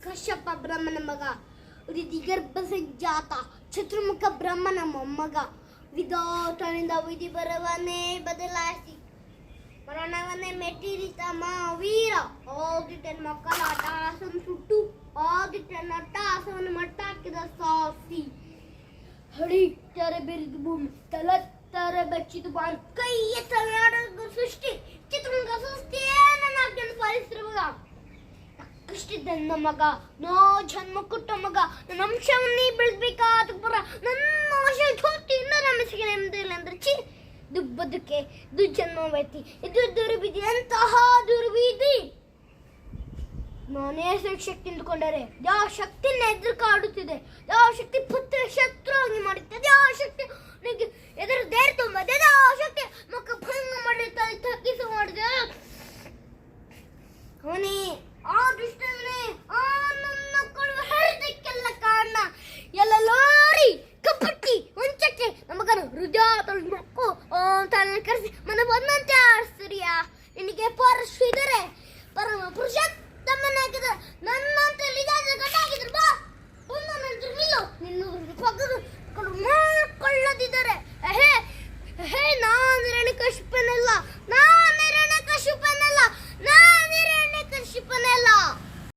ಕಶ್ಯಪ ಬ್ರಹ್ಮನ ಮಗ, ಗರ್ಭ ಸಂಜಾತ ಚತುರ್ಮುಖ ಬ್ರಹ್ಮನ ಮೊಮ್ಮಗ, ವಿಧಾತನಿಂದ ವಿಧಿ ಬರವನ್ನೇ ಬದಲಾಯಿಸಿ ಮರಣವನ್ನೇ ಮೆಟ್ಟಿರಿತ ವೀರ, ಆದಿತ್ಯನ ಮಕ್ಕಳ ಅಟ್ಟಹಾಸವನ್ನು ಸುಟ್ಟು ಆದಿತ್ಯನ ಅಟ್ಟಹಾಸವನ್ನು ಮಟ್ಟಾಕಿದ ಸಾಹಸಿ, ಹಡಿತಾರೆ ಬೆರೆದು ಭೂಮಿ ತಲತ್ತಾರೆ ಬೆಚ್ಚಿದು ಬಾಯಿ, ಕೈಯ ತಲೆಯಾಡ ಸೃಷ್ಟಿ ಚಿತ್ರಮುಖ ಸೃಷ್ಟಿಯೇನ ಪಾಲಿಸಿರುವ ಕೃಷ್ಣ ಮಗ, ನೋ ಜನ್ಮ ಕೊಟ್ಟ ಮಗ, ನನ್ನ ಅಂಶವನ್ನೇ ಬೆಳೆಸಬೇಕಾದ ಪುರ, ನನ್ನ ಆಶ ಜ್ಯೋತಿಯಿಂದ ನಮಿಸಿಗೆ ನೆಮ್ಮದಿಲ್ಲ ಅಂದ್ರೆ ಚಿ ದುಬ್ಬದಕ್ಕೆ ದುರ್ಜನ್ಮವೈತಿ, ಇದು ದುರ್ವಿಧಿ, ಅಂತಹ ದುರ್ವಿಧಿ. ನಾನೇ ಶಕ್ತಿ ಎಂದುಕೊಂಡರೆ ಯಾವ ಶಕ್ತಿನ ಎದುರು ಕಾಡುತ್ತಿದೆ, ಯಾವ ಶಕ್ತಿ ಪುತ್ರ ಶತ್ರುವಾಗಿ ಮಾಡುತ್ತದೆ, ಯಾವ ಶಕ್ತಿ ನನಗೆ ಎದುರು ಧೈರ್ಯ ತುಂಬದೆ, ಯಾವ ಶಕ್ತಿ ಮುಖ ಭಂಗ ಮಾಡಿರ್ತಾರೆ ತಗ್ಗಿಸು ಮಾಡಿದೆ ಅವನೇ ಆ ದುಷ್ಟನೇ, ಆ ನನ್ನ ಕೊಡುವ ಹರಿದಕ್ಕೆಲ್ಲ ಕಾರಣ ಎಲ್ಲ ಲೋರಿ ಕಪ್ಪಟ್ಟಿ ಹೊಂಚಕ್ಕೆ ನಮಗನು ಹೃದಯ ತೊಳೆದು ತನ್ನ ಕರೆಸಿ ಮನ ಬಂದಂತೆ ಆಶ್ಚರ್ಯ ನಿನಗೆ ಪರಶಿದರೆ ಪರಮ ಪುರುಷೋತ್ತಮನಾಗಿ